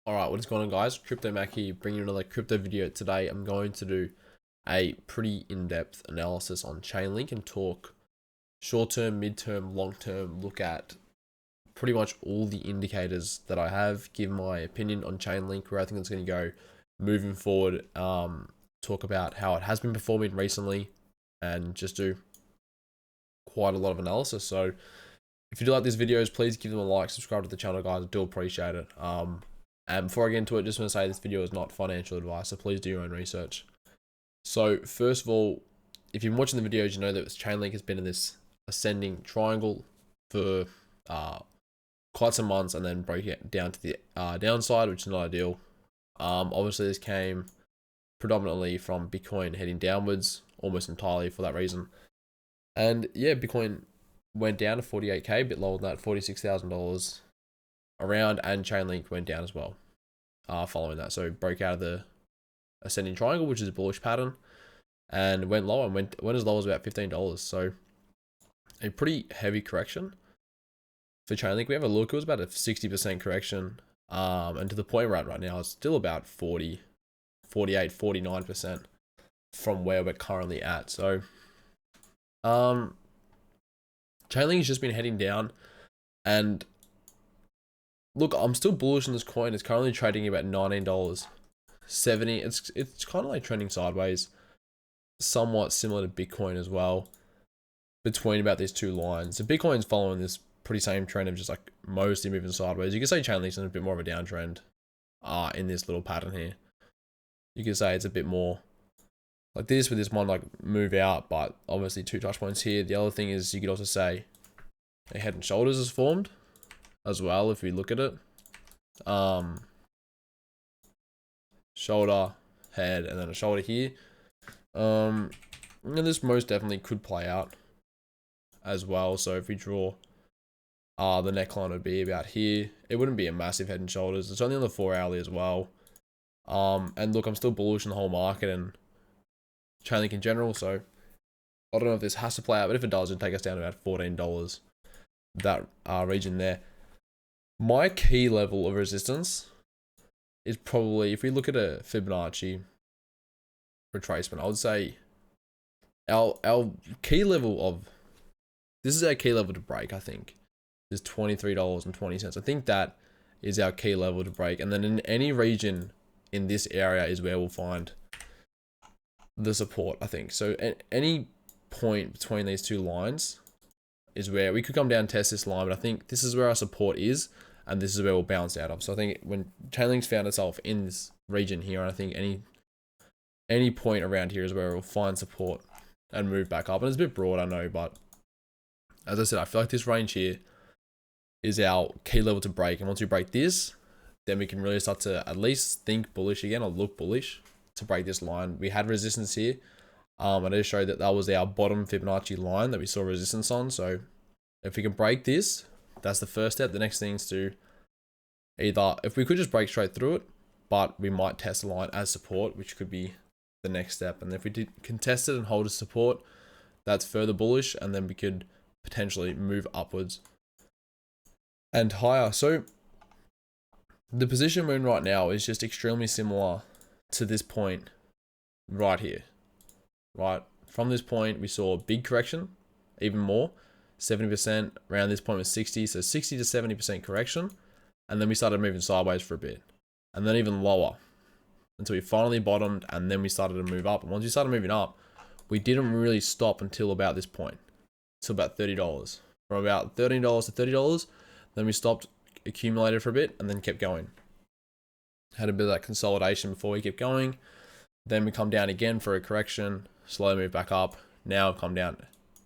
Alright, what is going on, guys? Crypto Mac here, bringing you another crypto video. Today I'm going to do a pretty in-depth analysis on Chainlink and talk short-term, mid-term, long-term, look at pretty much all the indicators that I have, give my opinion on Chainlink, where I think it's going to go moving forward, talk about how it has been performing recently, and just do quite a lot of analysis. So if you do like these videos, please give them a like, subscribe to the channel, guys. I do appreciate it. And before I get into it, just want to say this video is not financial advice, so please do your own research. So first of all, if you've been watching the videos, you know that Chainlink has been in this ascending triangle for quite some months, and then broke it down to the downside, which is not ideal. Obviously, this came predominantly from Bitcoin heading downwards, almost entirely for that reason. And yeah, Bitcoin went down to 48k, a bit lower than that, $46,000 around, and Chainlink went down as well following that. So broke out of the ascending triangle, which is a bullish pattern, and went lower and went as low as about $15. So a pretty heavy correction for Chainlink. We have a look, it was about a 60% correction, and to the point we're at right now, it's still about 40, 48, 49% from where we're currently at. So Chainlink has just been heading down, and look, I'm still bullish on this coin. It's currently trading about $19.70. It's kind of like trending sideways, somewhat similar to Bitcoin as well, between about these two lines. So Bitcoin's following this pretty same trend of just like mostly moving sideways. You can say Chainlink's in a bit more of a downtrend in this little pattern here. You could say it's a bit more like this, with this one like move out, but obviously two touch points here. The other thing is, you could also say a head and shoulders is formed as well. If we look at it, shoulder, head, and then a shoulder here. And this most definitely could play out as well. So if we draw the neckline would be about here. It wouldn't be a massive head and shoulders. It's only on the 4-hourly as well. And look, I'm still bullish on the whole market and Chainlink in general, so I don't know if this has to play out, but if it does, it'll take us down to about $14, that region there. My key level of resistance is probably, if we look at a Fibonacci retracement, I would say our key level of, this is our key level to break, I think, is $23.20. I think that is our key level to break, and then in any region in this area is where we'll find the support, I think. So at any point between these two lines is where we could come down and test this line, but I think this is where our support is, and this is where we'll bounce out of. So I think when Chainlink's found itself in this region here, I think any point around here is where we'll find support and move back up. And it's a bit broad, I know, but as I said, I feel like this range here is our key level to break, and once we break this, then we can really start to at least think bullish again, or look bullish, to break this line. We had resistance here. I just showed that was our bottom Fibonacci line that we saw resistance on. So if we can break this, that's the first step. The next thing is to either, if we could just break straight through it, but we might test the line as support, which could be the next step. And if we did contest it and hold as support, that's further bullish, and then we could potentially move upwards and higher. So the position we're in right now is just extremely similar to this point right here, right? From this point, we saw a big correction, even more, 70%. Around this point was 60, so 60 to 70% correction. And then we started moving sideways for a bit, and then even lower until we finally bottomed, and then we started to move up. And once we started moving up, we didn't really stop until about this point, till about $30. From about $13 to $30, then we stopped, accumulated for a bit, and then kept going. Had a bit of that consolidation before we kept going. Then we come down again for a correction, slow move back up. Now come down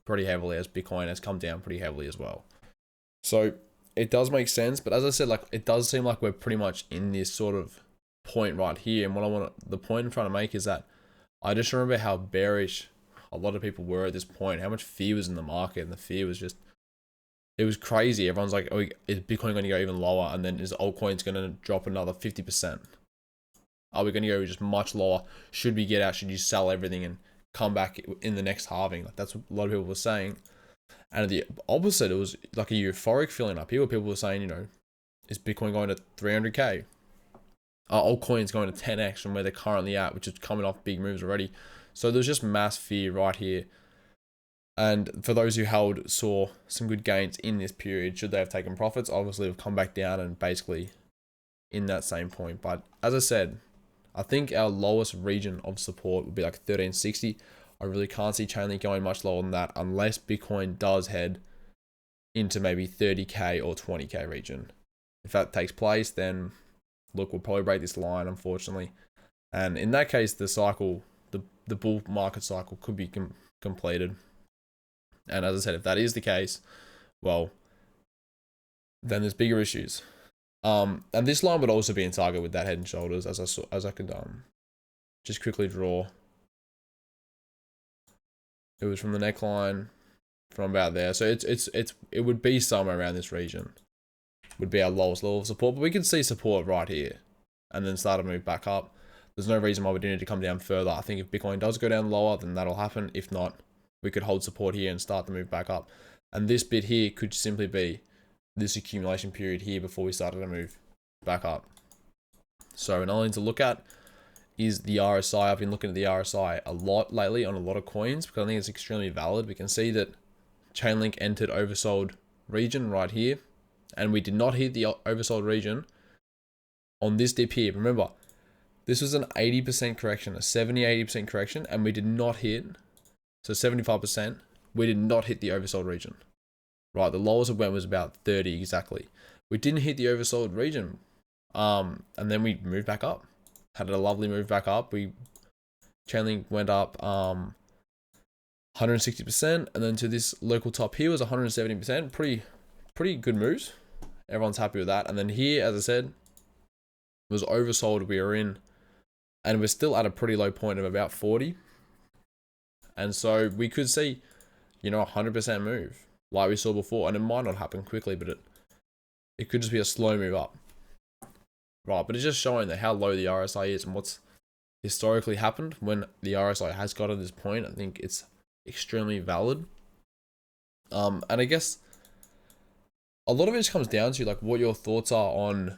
pretty heavily, as Bitcoin has come down pretty heavily as well. So it does make sense, but as I said, like, it does seem like we're pretty much in this sort of point right here. And the point I'm trying to make is that I just remember how bearish a lot of people were at this point, how much fear was in the market, and the fear was just, it was crazy. Everyone's like, oh, is Bitcoin going to go even lower? And then is altcoins going to drop another 50%? Are we going to go just much lower? Should we get out? Should you sell everything and come back in the next halving? Like, that's what a lot of people were saying. And the opposite, it was like a euphoric feeling up here, where people were saying, you know, is Bitcoin going to 300k? altcoins going to 10x from where they're currently at, which is coming off big moves already. So there's just mass fear right here. And for those who held, saw some good gains in this period, should they have taken profits, obviously have come back down and basically in that same point. But as I said, I think our lowest region of support would be like 1360. I really can't see Chainlink going much lower than that unless Bitcoin does head into maybe 30k or 20k region. If that takes place, then look, we'll probably break this line, unfortunately. And in that case, the cycle, the bull market cycle could be completed. And as I said, if that is the case, well, then there's bigger issues. And this line would also be in target with that head and shoulders, as I could just quickly draw. It was from the neckline, from about there. So it would be somewhere around this region. Would be our lowest level of support, but we can see support right here, and then start to move back up. There's no reason why we do need to come down further. I think if Bitcoin does go down lower, then that'll happen. If not, we could hold support here and start to move back up. And this bit here could simply be this accumulation period here before we started to move back up. So another thing to look at is the RSI. I've been looking at the RSI a lot lately on a lot of coins because I think it's extremely valid. We can see that Chainlink entered oversold region right here, and we did not hit the oversold region on this dip here. Remember, this was an 80% correction, a 70-80% correction, and we did not hit, so 75%, we did not hit the oversold region. Right, the lowest it went was about 30 exactly. We didn't hit the oversold region, and then we moved back up. Had a lovely move back up. Chainlink went up 160%, and then to this local top here was 170%. Pretty good moves. Everyone's happy with that. And then here, as I said, was oversold. We were in, and we're still at a pretty low point of about 40. And so we could see, you know, 100% move like we saw before, and it might not happen quickly, but it could just be a slow move up. Right, but it's just showing that how low the RSI is and what's historically happened when the RSI has got to this point. I think it's extremely valid. And I guess a lot of it just comes down to like what your thoughts are on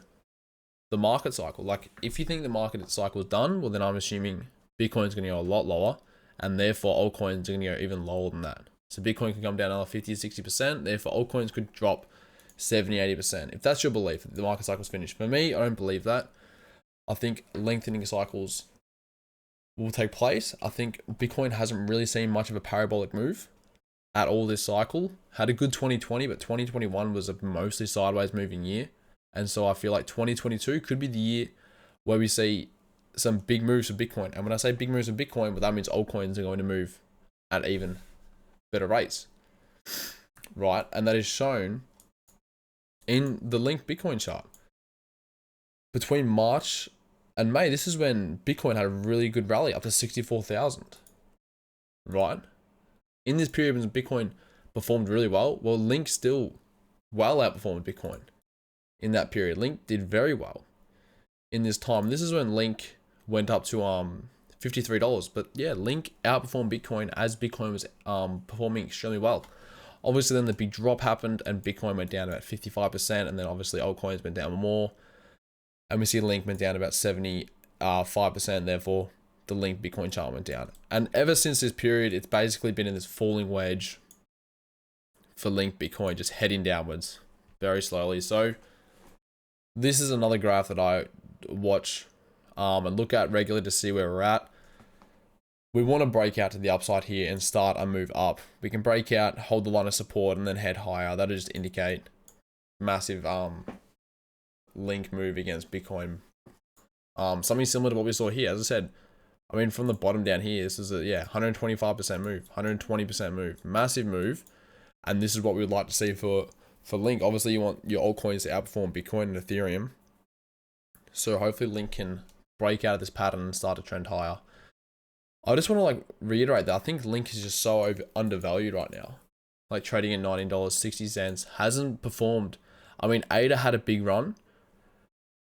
the market cycle. Like if you think the market cycle is done, well then I'm assuming Bitcoin's going to go a lot lower, and therefore altcoins are going to go even lower than that. So Bitcoin can come down another 50 to 60%, therefore altcoins could drop 70-80%. If that's your belief, the market cycle's finished. For me, I don't believe that. I think lengthening cycles will take place. I think Bitcoin hasn't really seen much of a parabolic move at all this cycle. Had a good 2020, but 2021 was a mostly sideways moving year. And so I feel like 2022 could be the year where we see some big moves for Bitcoin. And when I say big moves for Bitcoin, well, that means altcoins are going to move at even better rates, right? And that is shown in the Link Bitcoin chart. Between March and May, this is when Bitcoin had a really good rally up to 64,000, right? In this period when Bitcoin performed really well, Link still well outperformed Bitcoin in that period. Link did very well in this time. This is when Link went up to $53. But yeah, Link outperformed Bitcoin as Bitcoin was performing extremely well. Obviously, then the big drop happened and Bitcoin went down about 55%, and then obviously altcoins went down more. And we see Link went down about 75%, therefore the Link Bitcoin chart went down. And ever since this period, it's basically been in this falling wedge for Link Bitcoin, just heading downwards very slowly. So this is another graph that I watch and look at regularly to see where we're at. We want to break out to the upside here and start a move up. We can break out, hold the line of support, and then head higher. That'll just indicate massive Link move against Bitcoin. Something similar to what we saw here. As I said, I mean, from the bottom down here, this is a 125% move, 120% move, massive move. And this is what we would like to see for Link. Obviously, you want your altcoins to outperform Bitcoin and Ethereum. So hopefully Link can break out of this pattern and start to trend higher. I just want to reiterate that I think Link is just so undervalued right now. Like trading at $19.60 hasn't performed. I mean, ADA had a big run,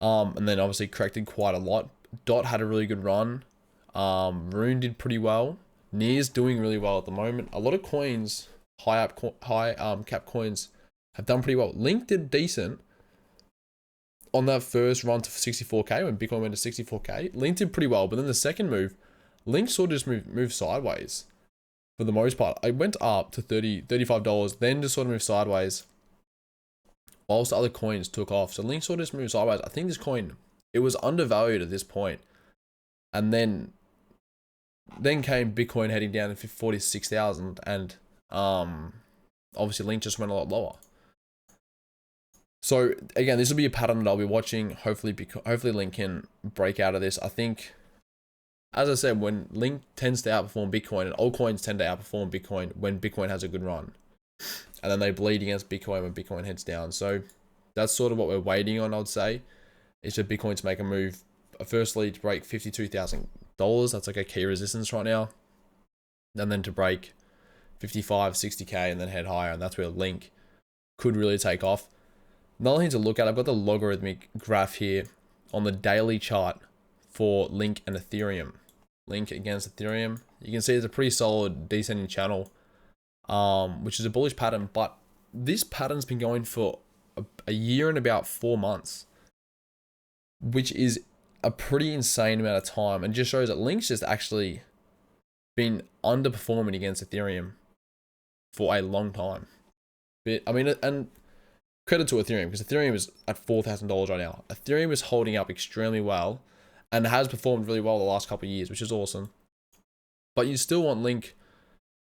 and then obviously corrected quite a lot. DOT had a really good run. Rune did pretty well. Near's doing really well at the moment. A lot of coins, high cap coins, have done pretty well. Link did decent. on that first run to 64K, when Bitcoin went to 64K, Link did pretty well. But then the second move, Link sort of just moved sideways for the most part. It went up to $35, then just sort of moved sideways, whilst the other coins took off. So Link sort of just moved sideways. I think this coin, it was undervalued at this point. And then came Bitcoin heading down to 46,000, and obviously Link just went a lot lower. So again, this will be a pattern that I'll be watching. Hopefully Link can break out of this. I think, as I said, when Link tends to outperform Bitcoin, and altcoins tend to outperform Bitcoin when Bitcoin has a good run, and then they bleed against Bitcoin when Bitcoin heads down. So that's sort of what we're waiting on, I'd say, is for Bitcoin to make a move. Firstly, to break $52,000. That's like a key resistance right now. And then to break 55, 60K and then head higher. And that's where Link could really take off. Another thing to look at, I've got the logarithmic graph here on the daily chart for Link and Ethereum. Link against Ethereum. You can see it's a pretty solid descending channel, which is a bullish pattern. But this pattern's been going for a year and about 4 months, which is a pretty insane amount of time, and just shows that Link's just actually been underperforming against Ethereum for a long time. But I mean, and credit to Ethereum, because Ethereum is at $4,000 right now. Ethereum is holding up extremely well and has performed really well the last couple of years, which is awesome. But you still want Link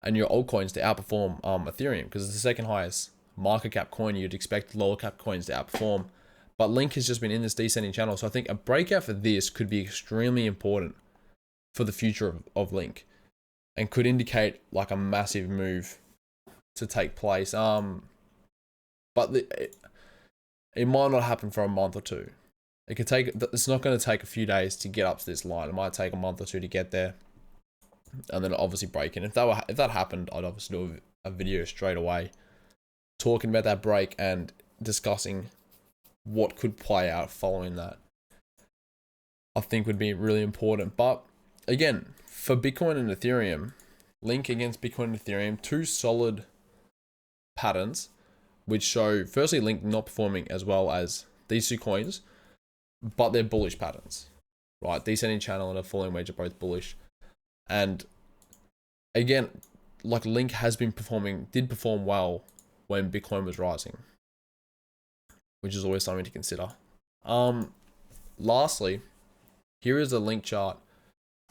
and your altcoins to outperform Ethereum, because it's the second highest market cap coin. You'd expect lower cap coins to outperform. But Link has just been in this descending channel. So I think a breakout for this could be extremely important for the future of Link, and could indicate like a massive move to take place. But it might not happen for a month or two. It's not going to take a few days to get up to this line. It might take a month or two to get there, and then obviously break in. If that happened, I'd obviously do a video straight away talking about that break and discussing what could play out following that. I think would be really important. But again, for Bitcoin and Ethereum, Link against Bitcoin and Ethereum, two solid patterns, which show firstly Link not performing as well as these two coins, but they're bullish patterns, right? Descending channel and a falling wedge are both bullish. And again, like Link did perform well when Bitcoin was rising, which is always something to consider. Lastly, here is a Link chart.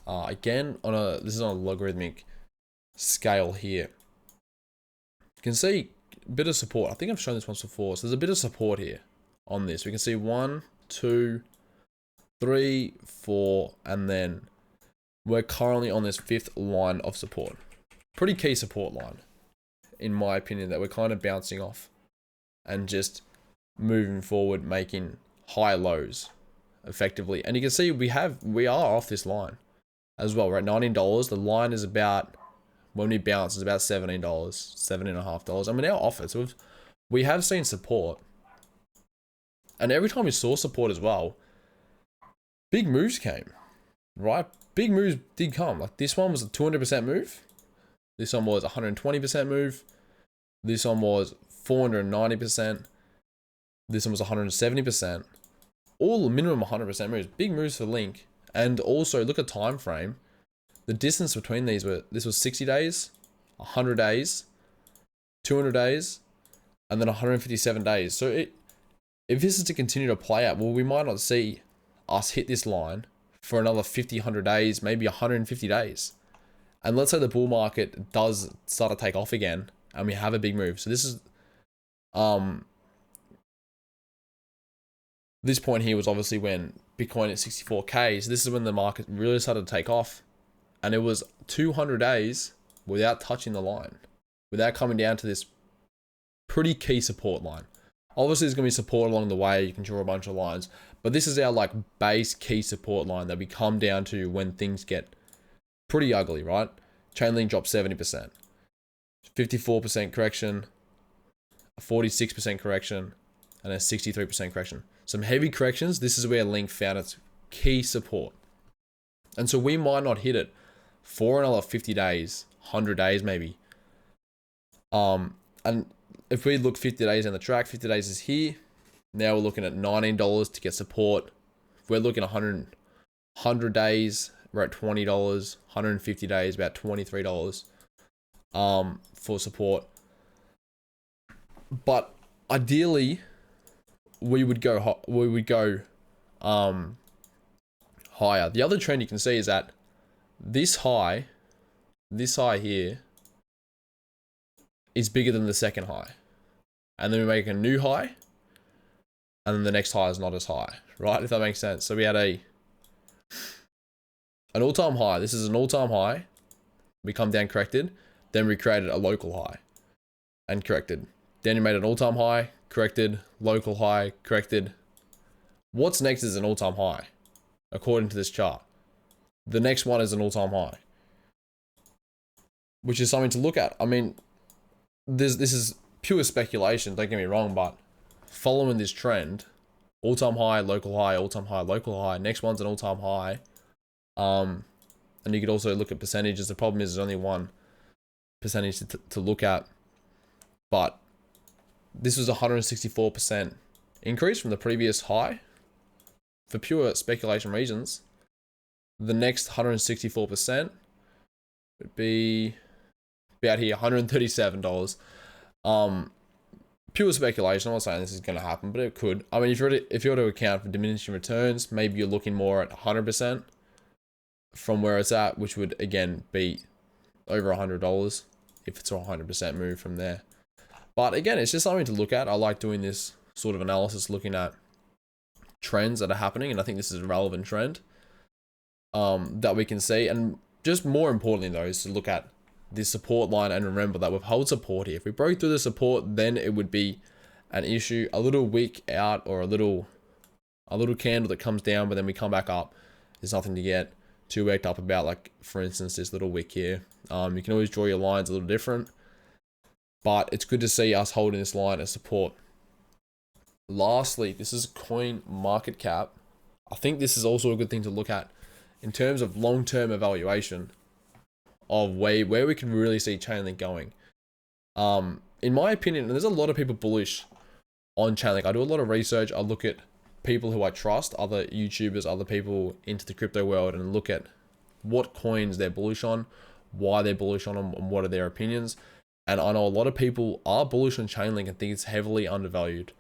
Again, this is on a logarithmic scale here. You can see a bit of support. I think I've shown this once before. So there's a bit of support here on this. We can see 1, 2, 3, 4, and then we're currently on this 5th line of support. Pretty key support line, in my opinion, that we're kind of bouncing off and just moving forward, making high lows effectively. And you can see we are off this line as well. We're at $19. The line is about, when we bounce, is about $17, $17.50, and we're now off it. So we have seen support, and every time we saw support as well, big moves came, right? Big moves did come. Like this one was a 200% move. This one was 120% move. This one was 490%. This one was 170%. All minimum 100% moves. Big moves for Link. And also look at time frame. The distance between this was 60 days, 100 days, 200 days, and then 157 days. So if this is to continue to play out, well, we might not see us hit this line for another 50, 100 days, maybe 150 days. And let's say the bull market does start to take off again and we have a big move. So this is, this point here was obviously when Bitcoin at 64K. So this is when the market really started to take off. And it was 200 days without touching the line, without coming down to this pretty key support line. Obviously, there's going to be support along the way. You can draw a bunch of lines. But this is our like base key support line that we come down to when things get pretty ugly, right? Chainlink dropped 70%. 54% correction. A 46% correction. And a 63% correction. Some heavy corrections. This is where Link found its key support. And so we might not hit it for another 50 days, 100 days maybe. And if we look 50 days on the track, 50 days is here. Now we're looking at $19 to get support. If we're looking at 100 days, we're at $20. 150 days, about $23 for support. But ideally, we would go higher. The other trend you can see is that this high here is bigger than the second high, and then we make a new high, and then the next high is not as high, right? If that makes sense. So we had an all-time high. This is an all-time high. We come down, corrected, then we created a local high and corrected. Then we made an all-time high, corrected, local high, corrected. What's next is an all-time high, according to this chart. The next one is an all-time high, which is something to look at. I mean, this is pure speculation, don't get me wrong, but following this trend, all-time high, local high, all-time high, local high, next one's an all-time high. And you could also look at percentages. The problem is there's only one percentage to look at, but this was 164% increase from the previous high. For pure speculation reasons, the next 164% would be about here, $137. Pure speculation. I'm not saying this is going to happen, but it could. I mean, if you were to account for diminishing returns, maybe you're looking more at 100% from where it's at, which would again be over $100 if it's a 100% move from there. But again, it's just something to look at. I like doing this sort of analysis, looking at trends that are happening, and I think this is a relevant trend that we can see. And just more importantly though, is to look at this support line and remember that we've held support here. If we broke through the support, then it would be an issue. A little wick out or a little candle that comes down, but then we come back up, there's nothing to get too worked up about. Like for instance, this little wick here. You can always draw your lines a little different, but it's good to see us holding this line as support. Lastly, this is coin market cap. I think this is also a good thing to look at in terms of long-term evaluation of where we can really see Chainlink going. In my opinion, and there's a lot of people bullish on Chainlink. I do a lot of research. I look at people who I trust, other YouTubers, other people into the crypto world, and look at what coins they're bullish on, why they're bullish on them, and what are their opinions. And I know a lot of people are bullish on Chainlink and think it's heavily undervalued.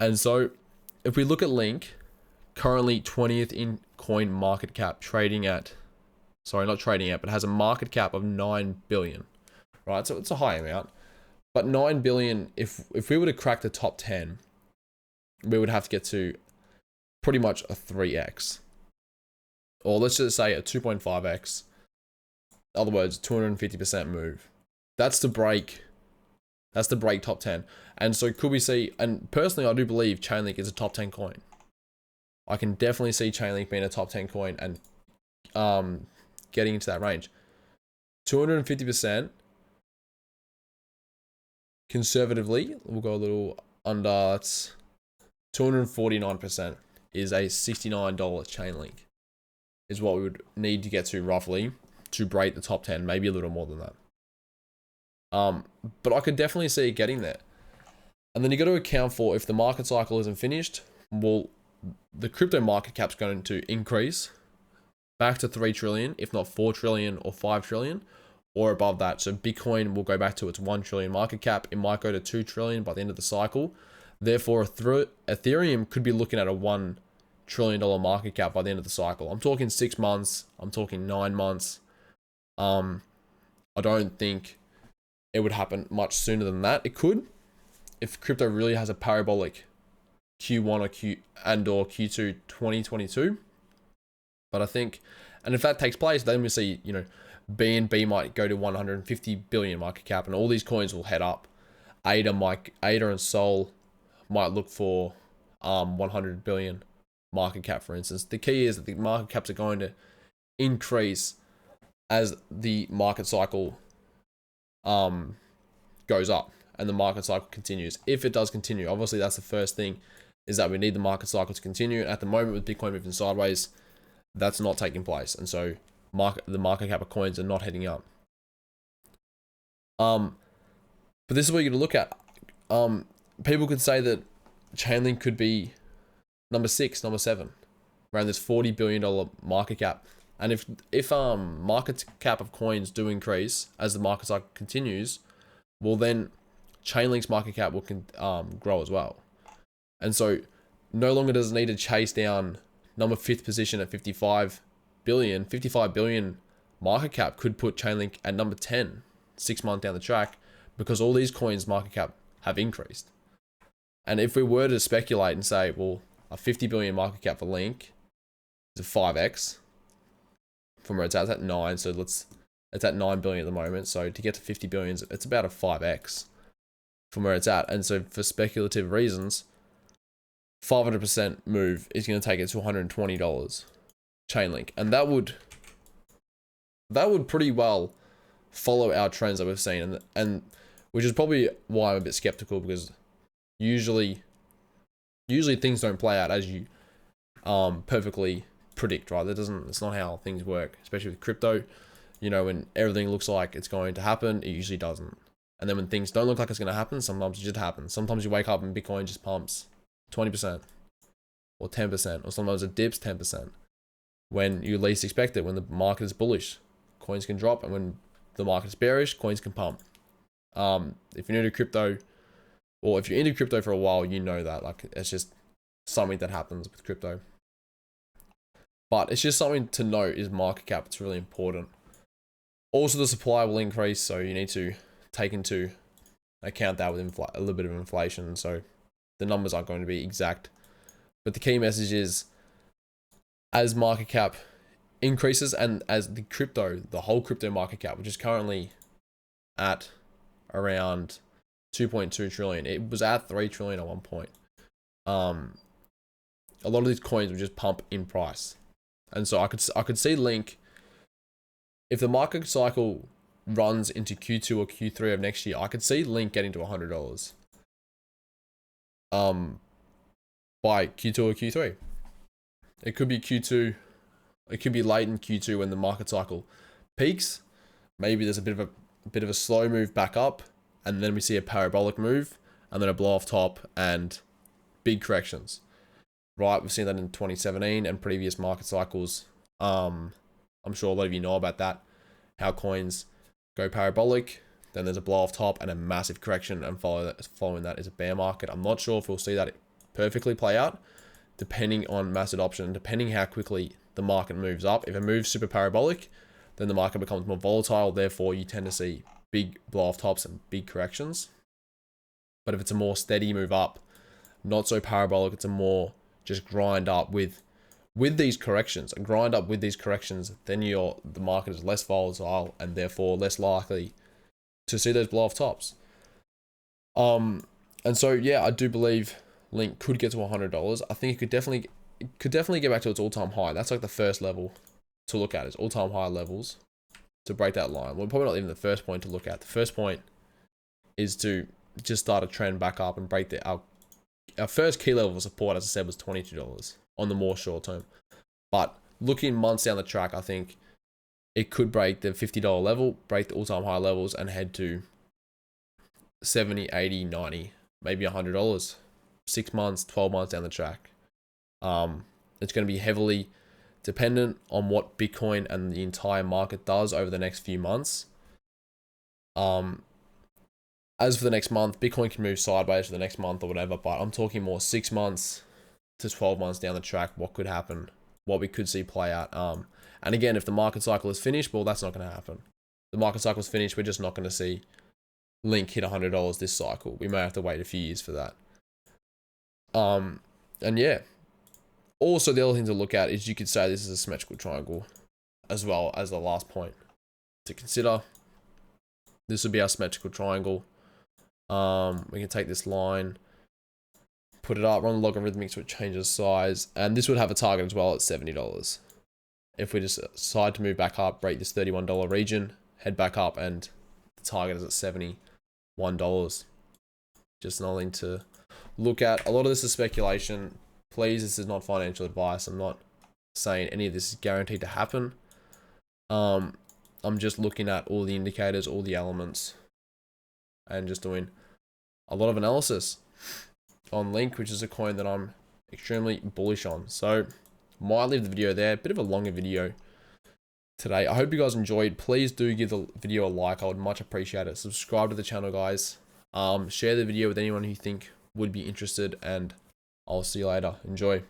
And so if we look at Link, currently 20th in coin market cap, trading at, sorry, not trading at, but has a market cap of 9 billion, right? So it's a high amount, but 9 billion, if we were to crack the top 10, we would have to get to pretty much a 3x, or let's just say a 2.5x. In other words, 250% move. That's the break top 10. And so could we see, and personally, I do believe Chainlink is a top 10 coin. I can definitely see Chainlink being a top 10 coin and getting into that range. 250%. Conservatively, we'll go a little under, that's 249% is a $69 Chainlink is what we would need to get to roughly to break the top 10, maybe a little more than that. But I could definitely see it getting there. And then you got to account for, if the market cycle isn't finished, well, the crypto market cap's going to increase back to 3 trillion, if not 4 trillion or 5 trillion or above that. So Bitcoin will go back to its 1 trillion market cap. It might go to 2 trillion by the end of the cycle. Therefore, Ethereum could be looking at a $1 trillion market cap by the end of the cycle. I'm talking 6 months. I'm talking 9 months. I don't think it would happen much sooner than that. It could, if crypto really has a parabolic Q1 or Q2 2022. But I think, and if that takes place, then we see, BNB might go to 150 billion market cap, and all these coins will head up. ADA and Sol might look for 100 billion market cap, for instance. The key is that the market caps are going to increase as the market cycle goes up and the market cycle continues. If it does continue, obviously that's the first thing, is that we need the market cycle to continue. At the moment, with Bitcoin moving sideways, that's not taking place, and so the market cap of coins are not heading up. But this is what you're gonna look at. People could say that Chainlink could be number 6, number 7, around this $40 billion market cap. And if market cap of coins do increase as the market cycle continues, well then Chainlink's market cap will grow as well. And so no longer does it need to chase down number 5th position at 55 billion. 55 billion market cap could put Chainlink at number 10 6 months down the track, because all these coins market cap have increased. And if we were to speculate and say, well, a 50 billion market cap for Link is a 5x from where it's at 9, so it's at 9 billion at the moment. So to get to 50 billion, it's about a 5x from where it's at. And so for speculative reasons, 500% move is going to take it to $120 Chainlink, and that would pretty well follow our trends that we've seen, and which is probably why I'm a bit skeptical, because usually things don't play out as you perfectly predict, right? It's not how things work, especially with crypto. You know, when everything looks like it's going to happen, it usually doesn't. And then when things don't look like it's going to happen, sometimes it just happens. Sometimes you wake up and Bitcoin just pumps 20% or 10%, or sometimes it dips 10% when you least expect it. When the market is bullish, coins can drop, and when the market is bearish, coins can pump. If you're new to crypto, or if you're into crypto for a while, you know that, like, it's just something that happens with crypto. But it's just something to note is market cap. It's really important. Also, the supply will increase, so you need to take into account that with a little bit of inflation. So the numbers aren't going to be exact. But the key message is, as market cap increases, and as the whole crypto market cap, which is currently at around 2.2 trillion. It was at 3 trillion at one point. A lot of these coins would just pump in price. And so I could see Link, if the market cycle runs into Q2 or Q3 of next year, I could see Link getting to $100 by Q2 or Q3. It could be Q2, it could be late in Q2 when the market cycle peaks. Maybe there's a bit of a slow move back up, and then we see a parabolic move, and then a blow off top and big corrections. Right, we've seen that in 2017 and previous market cycles. I'm sure a lot of you know about that, how coins go parabolic, then there's a blow off top and a massive correction, and following that is a bear market. I'm not sure if we'll see that perfectly play out, depending on mass adoption, depending how quickly the market moves up. If it moves super parabolic, then the market becomes more volatile, therefore you tend to see big blow off tops and big corrections. But if it's a more steady move up, not so parabolic, it's a more just grind up with these corrections, then the market is less volatile and therefore less likely to see those blow off tops. And so yeah, I do believe Link could get to $100. I think it could definitely get back to its all-time high. That's like the first level to look at, is all-time high levels to break that line. Well, probably not even the first point to look at. The first point is to just start a trend back up and break our first key level of support, as I said, was $22 on the more short term. But looking months down the track, I think it could break the $50 level, break the all-time high levels, and head to 70, 80, 90, maybe $100, 6 months, 12 months down the track. It's going to be heavily dependent on what Bitcoin and the entire market does over the next few months. As for the next month, Bitcoin can move sideways for the next month or whatever, but I'm talking more 6 months to 12 months down the track, what could happen, what we could see play out. And again, if the market cycle is finished, well, that's not going to happen. The market cycle is finished, we're just not going to see Link hit $100 this cycle. We may have to wait a few years for that. And yeah, also the other thing to look at is, you could say this is a symmetrical triangle as well as the last point to consider. This would be our symmetrical triangle. We can take this line, put it up, run logarithmic so it changes size, and this would have a target as well at $70. If we just decide to move back up, break this $31 region, head back up, and the target is at $71. Just nothing to look at. A lot of this is speculation. Please, this is not financial advice. I'm not saying any of this is guaranteed to happen. I'm just looking at all the indicators, all the elements, and just doing a lot of analysis. on Link, which is a coin that I'm extremely bullish on. So might leave the video there. Bit of a longer video today. I hope you guys enjoyed. Please do give the video a like. I would much appreciate it. Subscribe to the channel, guys. Share the video with anyone who you think would be interested, and I'll see you later. Enjoy.